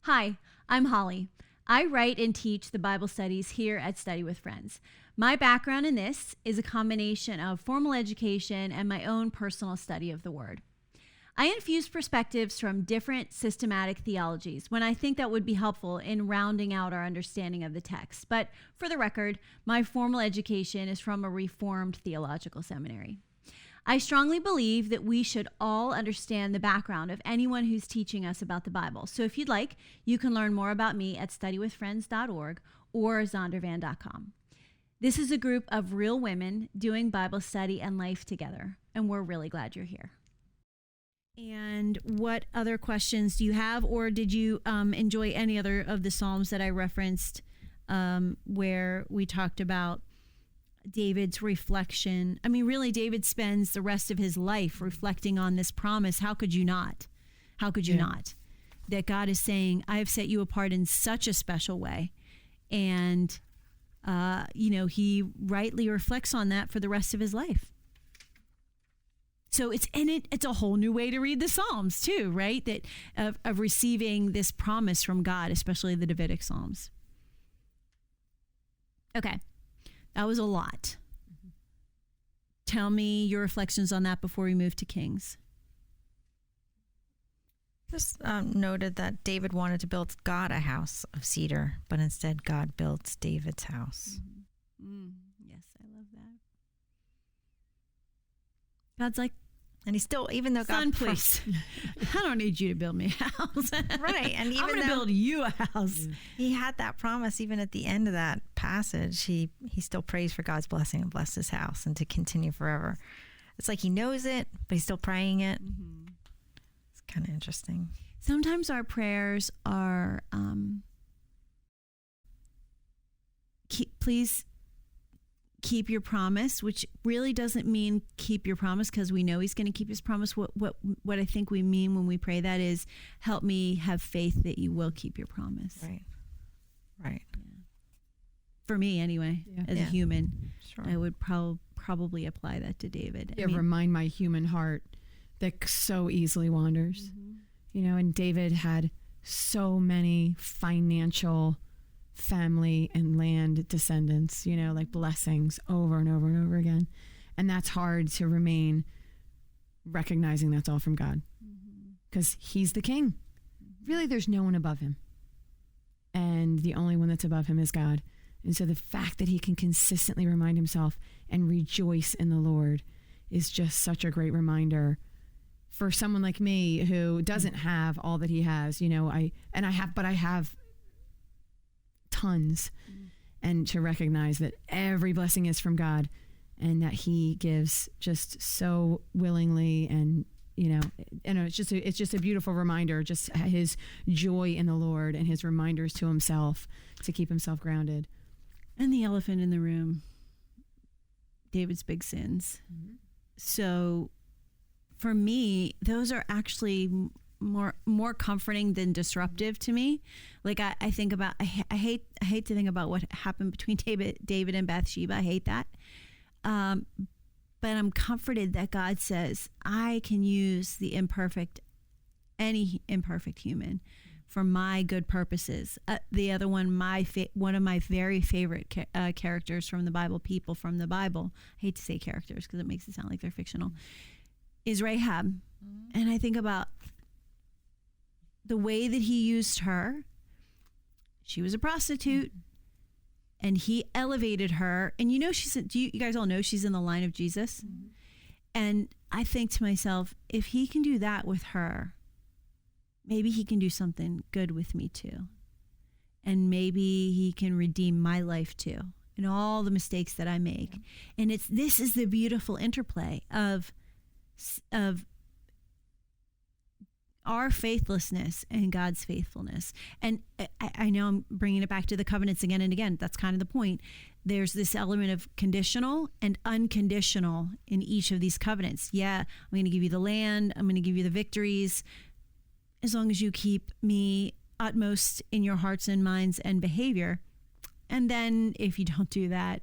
Hi, I'm Holly. I write and teach the Bible studies here at Study with Friends. My background in this is a combination of formal education and my own personal study of the Word. I infuse perspectives from different systematic theologies when I think that would be helpful in rounding out our understanding of the text. But for the record, my formal education is from a Reformed theological seminary. I strongly believe that we should all understand the background of anyone who's teaching us about the Bible. So if you'd like, you can learn more about me at studywithfriends.org or zondervan.com. This is a group of real women doing Bible study and life together, and we're really glad you're here. And what other questions do you have, or did you enjoy any other of the Psalms that I referenced where we talked about David's reflection? I mean, really, David spends the rest of his life reflecting on this promise. How could you not? How could you not? That God is saying, I have set you apart in such a special way. And, he rightly reflects on that for the rest of his life. So it's a whole new way to read the Psalms too, right? That of receiving this promise from God, especially the Davidic Psalms. Okay. That was a lot. Mm-hmm. Tell me your reflections on that before we move to Kings. Just noted that David wanted to build God a house of cedar, but instead God built David's house. Mm-hmm. Yes, I love that. God's like, and he's still, even though Son, God, please, I don't need you to build me a house. Right, and even I'm going to build you a house. He had that promise even at the end of that passage. He still prays for God's blessing and bless his house and to continue forever. It's like he knows it, but he's still praying it. Mm-hmm. It's kind of interesting. Sometimes our prayers are, please keep your promise, which really doesn't mean keep your promise because we know he's going to keep his promise. What I think we mean when we pray that is, help me have faith that you will keep your promise. Right. Yeah. For me, anyway, as a human, sure. I would probably apply that to David. Remind my human heart that so easily wanders. Mm-hmm. And David had so many financial family and land descendants, like blessings over and over and over again. And that's hard to remain recognizing that's all from God because he's the king. Really, there's no one above him. And the only one that's above him is God. And so the fact that he can consistently remind himself and rejoice in the Lord is just such a great reminder for someone like me who doesn't have all that he has. I have tons, and to recognize that every blessing is from God and that he gives just so willingly, and it's just a beautiful reminder, just his joy in the Lord and his reminders to himself to keep himself grounded. And the elephant in the room, David's big sins. Mm-hmm. So for me, those are actually more comforting than disruptive to me. Like I think about, I hate to think about what happened between David and Bathsheba. I hate that. But I'm comforted that God says I can use any imperfect human for my good purposes. The other one, one of my very favorite characters from the Bible, people from the Bible, I hate to say characters because it makes it sound like they're fictional, is Rahab. Mm-hmm. And I think about the way that he used her. She was a prostitute, and he elevated her. And you guys all know she's in the line of Jesus. Mm-hmm. And I think to myself, if he can do that with her, maybe he can do something good with me too. And maybe he can redeem my life too, and all the mistakes that I make. Yeah. And this is the beautiful interplay of our faithlessness and God's faithfulness. And I know I'm bringing it back to the covenants again and again. That's kind of the point. There's this element of conditional and unconditional in each of these covenants. Yeah, I'm going to give you the land. I'm going to give you the victories, as long as you keep me utmost in your hearts and minds and behavior. And then if you don't do that,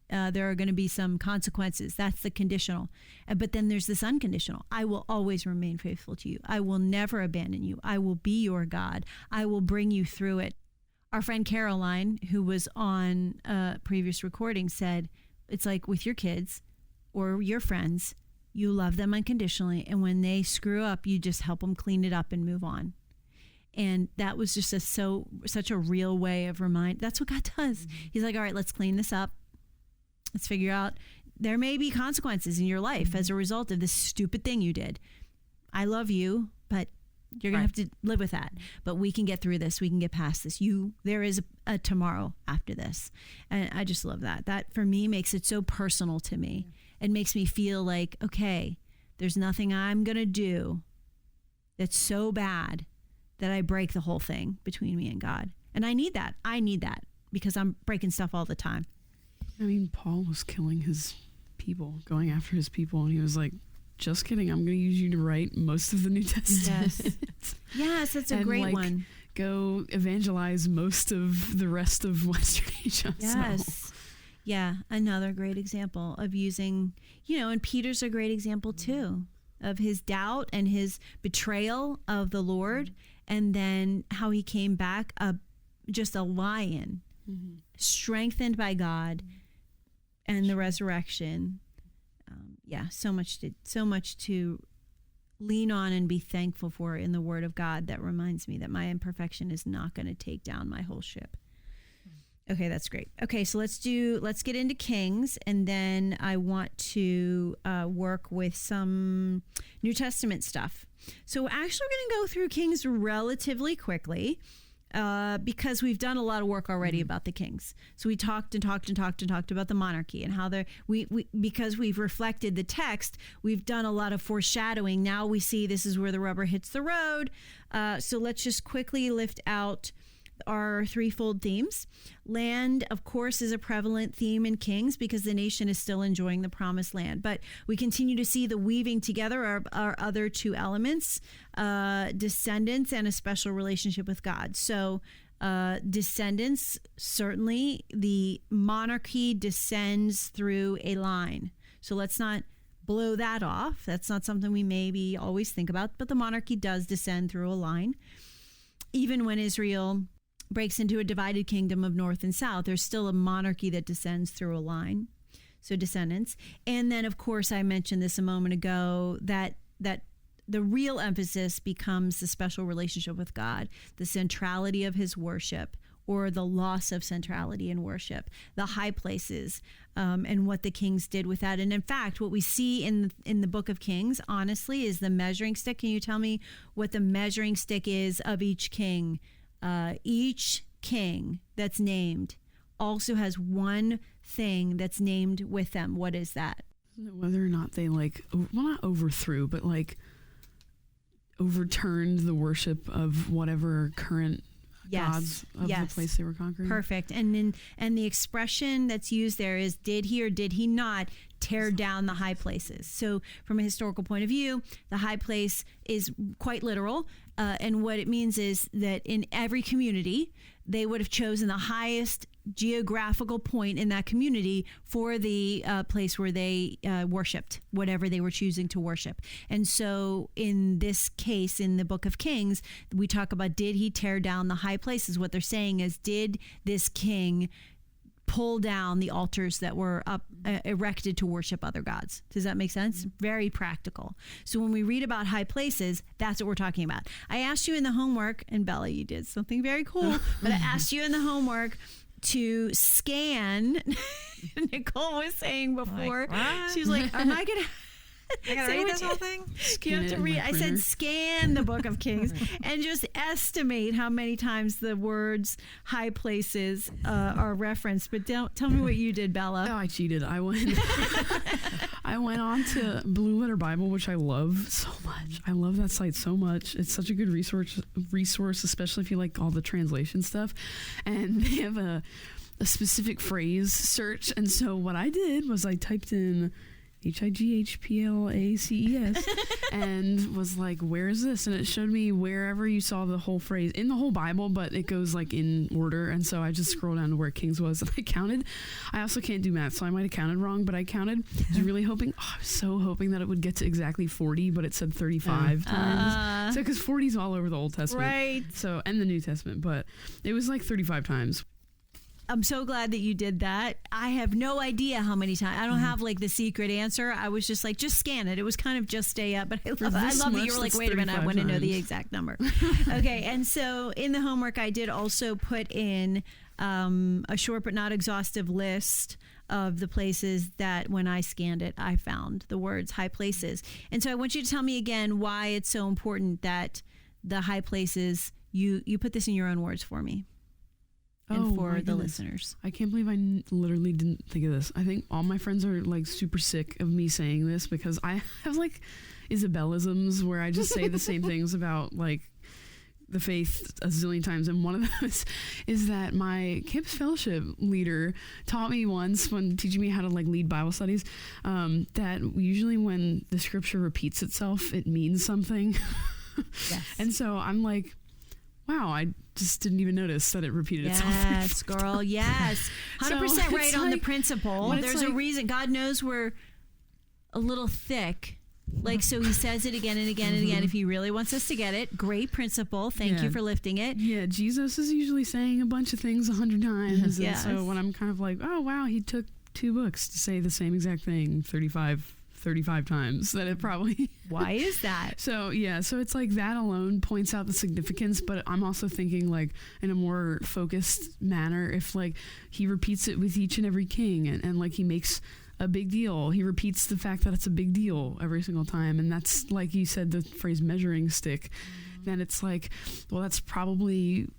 there are going to be some consequences. That's the conditional. But then there's this unconditional. I will always remain faithful to you. I will never abandon you. I will be your God. I will bring you through it. Our friend Caroline, who was on a previous recording, said, it's like with your kids or your friends, you love them unconditionally. And when they screw up, you just help them clean it up and move on. And that was just such a real way of that's what God does. He's like, all right, let's clean this up. Let's figure out there may be consequences in your life as a result of this stupid thing you did. I love you, but you're going to have to live with that. But we can get through this. We can get past this. There is a tomorrow after this. And I just love that. That for me makes it so personal to me. It makes me feel like, okay, there's nothing I'm going to do that's so bad that I break the whole thing between me and God. And I need that. I need that because I'm breaking stuff all the time. I mean, Paul was killing his people, going after his people, and he was like, just kidding, I'm going to use you to write most of the New Testament. Yes, that's a great one. Go evangelize most of the rest of Western Asia. Yes. So. Yeah, another great example of using, and Peter's a great example too, of his doubt and his betrayal of the Lord, and then how he came back just a lion, strengthened by God and the resurrection. So much to lean on and be thankful for in the Word of God that reminds me that my imperfection is not going to take down my whole ship. Okay, that's great. Okay, so let's get into Kings, and then I want to work with some New Testament stuff. So actually we're going to go through Kings relatively quickly because we've done a lot of work already about the kings. So we talked about the monarchy and how because we've reflected the text, we've done a lot of foreshadowing. Now we see this is where the rubber hits the road. So let's just quickly lift out our threefold themes. Land, of course, is a prevalent theme in Kings because the nation is still enjoying the promised land. But we continue to see the weaving together of our other two elements, descendants and a special relationship with God. So descendants, certainly the monarchy descends through a line. So let's not blow that off. That's not something we maybe always think about, but the monarchy does descend through a line. Even when Israel breaks into a divided kingdom of north and south, there's still a monarchy that descends through a line. So descendants. And then, of course, I mentioned this a moment ago, that the real emphasis becomes the special relationship with God, the centrality of his worship, or the loss of centrality in worship, the high places, and what the kings did with that. And in fact, what we see in the book of Kings, honestly, is the measuring stick. Can you tell me what the measuring stick is of each king? Each king that's named also has one thing that's named with them. What is that? Whether or not they not overthrew, but overturned the worship of whatever current gods of the place they were conquering. Perfect. And the expression that's used there is, did he or did he not tear down the high places? So from a historical point of view, the high place is quite literal. And what it means is that in every community, they would have chosen the highest geographical point in that community for the place where they worshipped, whatever they were choosing to worship. And so in this case, in the book of Kings, we talk about, did he tear down the high places? What they're saying is, did this king pull down the altars that were up erected to worship other gods? Does that make sense? Mm-hmm. Very practical. So when we read about high places, that's what we're talking about. I asked you in the homework, and Bella, you did something very cool, but I asked you in the homework to scan. Nicole was saying before, she was like, am I going to... I gotta read this whole thing? You have to read. I said scan the book of Kings and just estimate how many times the words high places are referenced. But tell me what you did, Bella. Oh, I cheated. I went on to Blue Letter Bible, which I love so much. I love that site so much. It's such a good resource, especially if you like all the translation stuff. And they have a specific phrase search. And so what I did was I typed in HIGHPLACES, and was like, where is this? And it showed me wherever you saw the whole phrase in the whole Bible, but it goes like in order. And so I just scrolled down to where Kings was, and I counted. I also can't do math, so I might have counted wrong, but I counted. I was really hoping, I was so hoping that it would get to exactly 40, but it said 35 times. So, because 40 is all over the Old Testament. Right. So, and the New Testament, but it was like 35 times. I'm so glad that you did that. I have no idea how many times. I don't have like the secret answer. I was just like, just scan it. It was kind of just stay up. But I love that you were like, wait a minute, I want to know the exact number. Okay. And so in the homework, I did also put in a short but not exhaustive list of the places that when I scanned it, I found the words high places. And so I want you to tell me again why it's so important that the high places, you put this in your own words for me. And for the listeners. I can't believe I literally didn't think of this. I think all my friends are like super sick of me saying this because I have like Isabellisms where I just say the same things about like the faith a zillion times. And one of those is that my campus fellowship leader taught me once when teaching me how to like lead Bible studies, that usually when the scripture repeats itself, it means something. Yes. And so I'm like, wow, I just didn't even notice that it repeated itself. Yes, girl. Yes. 100% right on the principle. There's a reason. God knows we're a little thick. Like, so he says it again and again and again. If he really wants us to get it, great principle. Thank you for lifting it. Yeah, Jesus is usually saying a bunch of things 100 times. Yes. And so when I'm kind of like, oh, wow, he took 2 books to say the same exact thing 35 times, that it probably why is that? So it's like that alone points out the significance, but I'm also thinking like in a more focused manner, if like he repeats it with each and every king and like he makes a big deal, he repeats the fact that it's a big deal every single time, and that's like you said, the phrase measuring stick, then it's like, well, that's probably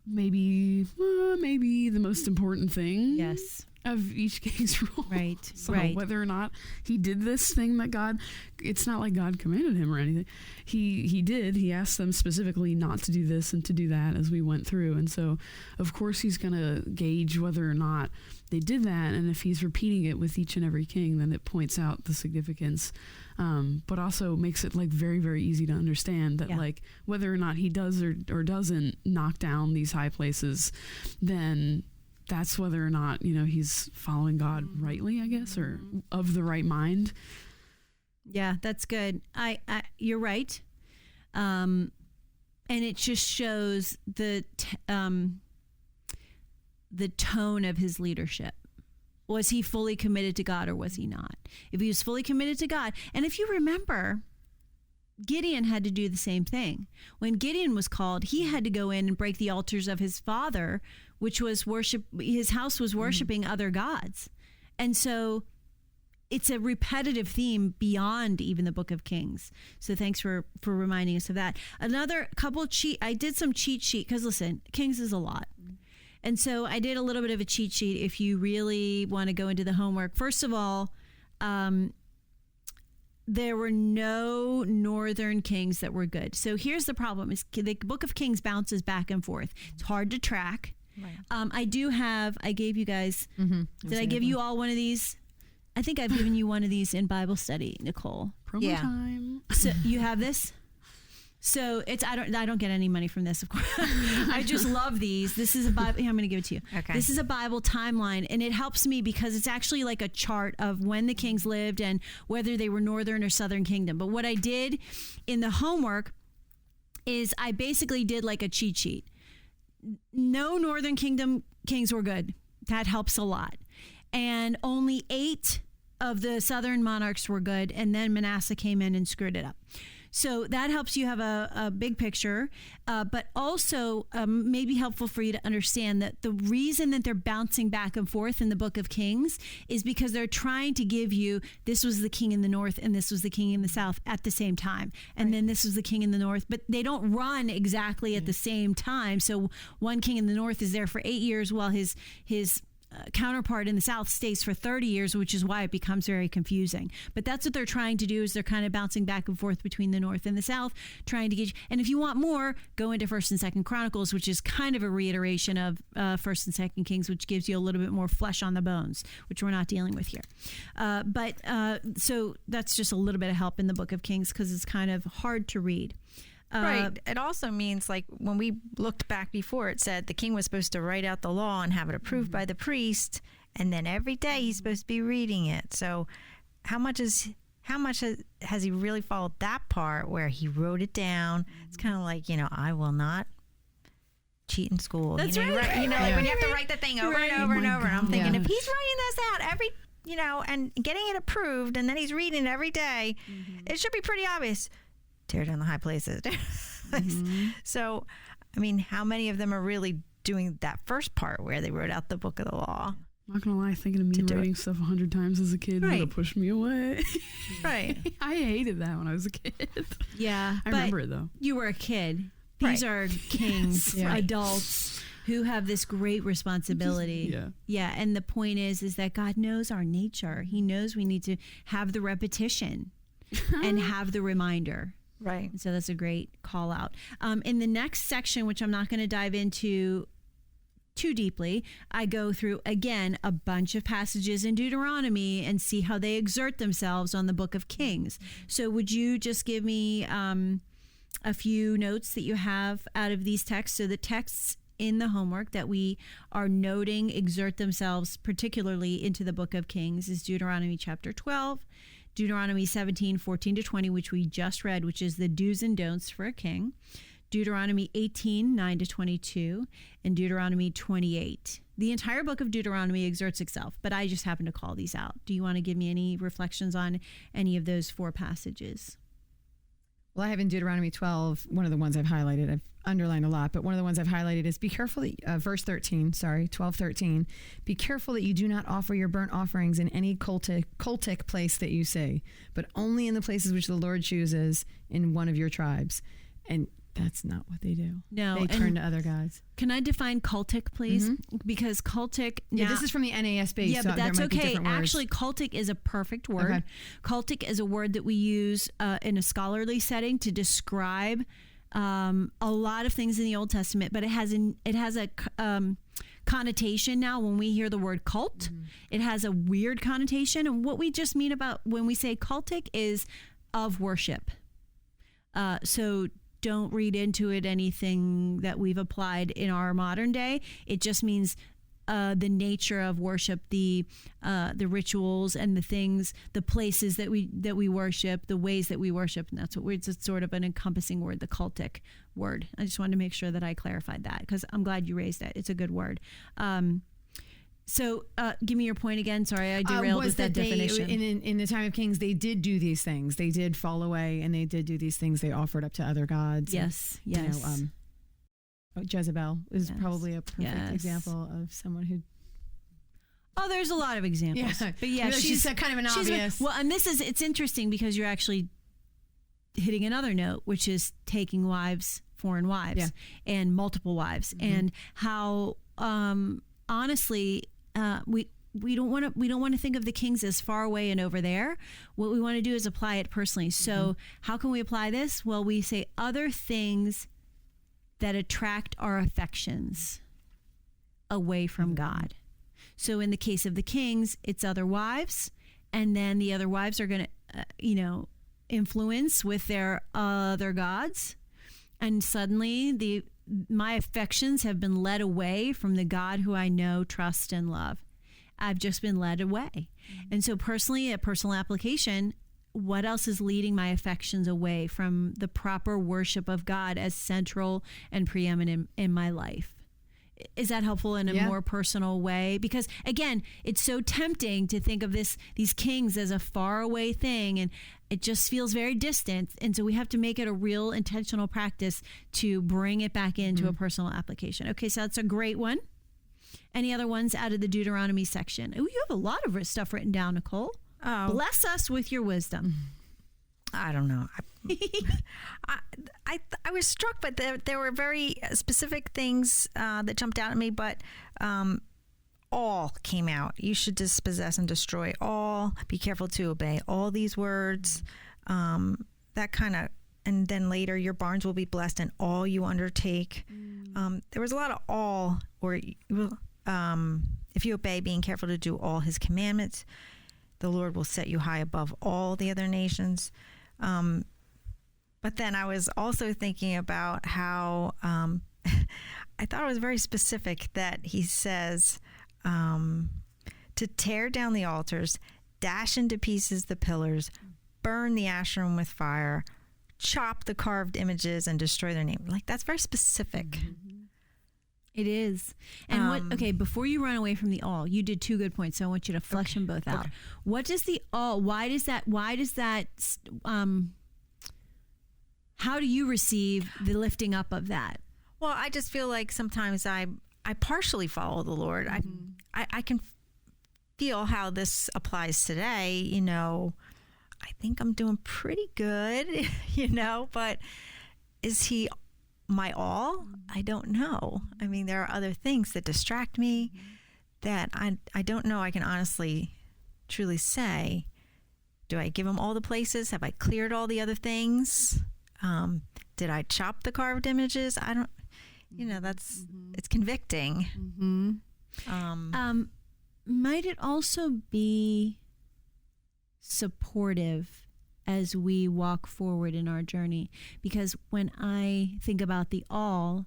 maybe the most important thing. Yes. Of each king's rule. Right. So right. whether or not he did this thing that God, it's not like God commanded him or anything. He did. He asked them specifically not to do this and to do that as we went through. And so, of course, he's going to gauge whether or not they did that. And if he's repeating it with each and every king, then it points out the significance. But also makes it like very, very easy to understand that like whether or not he does or doesn't knock down these high places, then that's whether or not, he's following God rightly, I guess, or of the right mind. Yeah, that's good. You're right. And it just shows the tone of his leadership. Was he fully committed to God or was he not? If he was fully committed to God, and if you remember, Gideon had to do the same thing. When Gideon was called, he had to go in and break the altars of his father, which was his house was worshiping other gods. And so it's a repetitive theme beyond even the Book of Kings. So thanks for reminding us of that. Another couple I did some cheat sheet, because listen, Kings is a lot. And so I did a little bit of a cheat sheet if you really want to go into the homework. First of all, there were no northern kings that were good. So here's the problem: is the Book of Kings bounces back and forth. It's hard to track. Right. I gave you guys, did I give you all one of these? I think I've given you one of these in Bible study, Nicole. Promo time. So you have this? So I don't get any money from this, of course. I just love these. This is a Bible. Here, I'm going to give it to you. Okay. This is a Bible timeline, and it helps me because it's actually like a chart of when the kings lived and whether they were northern or southern kingdom. But what I did in the homework is I basically did like a cheat sheet. No northern kingdom kings were good. That helps a lot. And only 8 of the southern monarchs were good, and then Manasseh came in and screwed it up. So that helps you have a big picture, but also may be helpful for you to understand that the reason that they're bouncing back and forth in the Book of Kings is because they're trying to give you this was the king in the north and this was the king in the south at the same time. And then this was the king in the north, but they don't run exactly at the same time. So one king in the north is there for 8 years while his counterpart in the South stays for 30 years, which is why it becomes very confusing. But that's what they're trying to do, is they're kind of bouncing back and forth between the North and the South, trying to get you. And if you want more, go into 1st and 2nd Chronicles, which is kind of a reiteration of 1st and 2nd Kings, which gives you a little bit more flesh on the bones, which we're not dealing with here. So that's just a little bit of help in the Book of Kings, because it's kind of hard to read. Right. It also means, like, when we looked back before, it said the king was supposed to write out the law and have it approved by the priest, and then every day he's supposed to be reading it. So how much has he really followed that part where he wrote it down? It's kind of like, I will not cheat in school. That's right. right. Like when you have to write the thing over and over and over. And I'm thinking, Yeah. if he's writing this out every, and getting it approved, and then he's reading it every day, it should be pretty obvious. Tear down the high places. So, I mean, how many of them are really doing that first part where they wrote out the book of the law? I'm not gonna lie, thinking of me do writing stuff 100 times as a kid would Right. have pushed me away. Right. I hated that when I was a kid. Yeah. I remember it though. You were a kid. These are kings, Yeah. adults who have this great responsibility. Yeah. And the point is that God knows our nature. He knows we need to have the repetition and have the reminder. Right. And so that's a great call out. In the next section, which I'm not going to dive into too deeply, I go through, again, a bunch of passages in Deuteronomy and see how they exert themselves on the Book of Kings. So would you just give me a few notes that you have out of these texts? So the texts in the homework that we are noting exert themselves particularly into the Book of Kings is Deuteronomy chapter 12, Deuteronomy 17, 14 to 20, which we just read, which is the do's and don'ts for a king, Deuteronomy 18, 9 to 22, and Deuteronomy 28. The entire book of Deuteronomy exerts itself, but I just happen to call these out. Do you want to give me any reflections on any of those 4 passages? Well, I have in Deuteronomy 12, one of the ones I've highlighted, I've underlined a lot, but one of the ones I've highlighted is be careful that, verse 13, 12:13, be careful that you do not offer your burnt offerings in any cultic place that you see, but only in the places which the Lord chooses in one of your tribes. And that's not what they do. No. They turn to other gods. Can I define cultic, please? Because cultic... Yeah, this is from the NASB. Yeah, so but that's there might be okay. different words. Actually, cultic is a perfect word. Okay. Cultic is a word that we use in a scholarly setting to describe a lot of things in the Old Testament, but it has a connotation now. When we hear the word cult, it has a weird connotation. And what we just mean about when we say cultic is of worship. So don't read into it anything that we've applied in our modern day. It just means the nature of worship, the rituals and the things, the places that we worship, the ways that we worship, and that's what it's sort of an encompassing word, the cultic word. I just wanted to make sure that I clarified that because I'm glad you raised it. It's a good word. So give me your point again. Sorry, I derailed with that definition. In the time of Kings, they did do these things. They did fall away, and they did do these things. They offered up to other gods. Yes, and, yes. Jezebel is Yes. probably a perfect example of someone who. Oh, there's a lot of examples. Yeah. But yeah, she's kind of an obvious. Well, and it's interesting because you're actually hitting another note, which is taking wives, foreign wives, and multiple wives, and how honestly we don't want to think of the kings as far away and over there. What we want to do is apply it personally. So how can we apply this? Well, we say other things that attract our affections away from God. So in the case of the kings, it's other wives, and then the other wives are going to, influence with their other gods, and suddenly my affections have been led away from the God who I know, trust, and love. I've just been led away. And so personally, a personal application, what else is leading my affections away from the proper worship of God as central and preeminent in my life? Is that helpful in a more personal way? Because again, it's so tempting to think of these kings as a faraway thing, and it just feels very distant. And so we have to make it a real intentional practice to bring it back into a personal application. Okay, so that's a great one. Any other ones out of the Deuteronomy section? Oh, you have a lot of stuff written down, Nicole. Oh, Bless us with your wisdom. I don't know. I was struck, but there were very specific things that jumped out at me. But all came out. You should dispossess and destroy all. Be careful to obey all these words. That kind of, and then later, your barns will be blessed in all you undertake. There was a lot of all, or if you obey, being careful to do all his commandments, the Lord will set you high above all the other nations. But then I was also thinking about how I thought it was very specific that he says to tear down the altars, dash into pieces the pillars, burn the Asherim with fire, chop the carved images, and destroy their name. Like, that's very specific. It is. And before you run away from the all, you did two good points, so I want you to flesh them both out. What does the all, why does that, how do you receive the lifting up of that? Well, I just feel like sometimes I partially follow the Lord. I can feel how this applies today. You know, I think I'm doing pretty good, you know, but is he my all? I don't know. I mean, there are other things that distract me that I don't know. I can honestly, truly say, do I give him all the places? Have I cleared all the other things? Did I chop the carved images? I don't, you know, that's, it's convicting. Might it also be supportive as we walk forward in our journey? Because when I think about the all,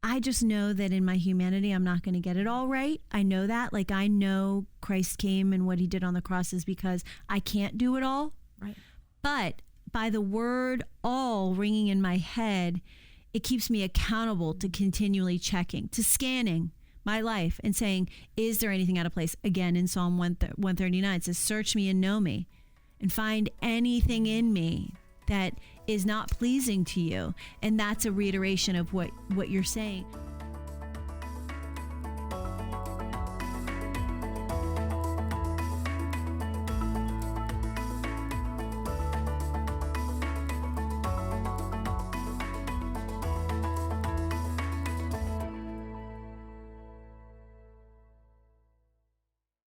I just know that in my humanity, I'm not going to get it all right. I know that. Like, I know Christ came and what he did on the cross is because I can't do it all. Right. But by the word all ringing in my head, it keeps me accountable to continually checking, to scanning my life and saying, is there anything out of place? Again, in Psalm 139, it says, search me and know me and find anything in me that is not pleasing to you. And that's a reiteration of what you're saying.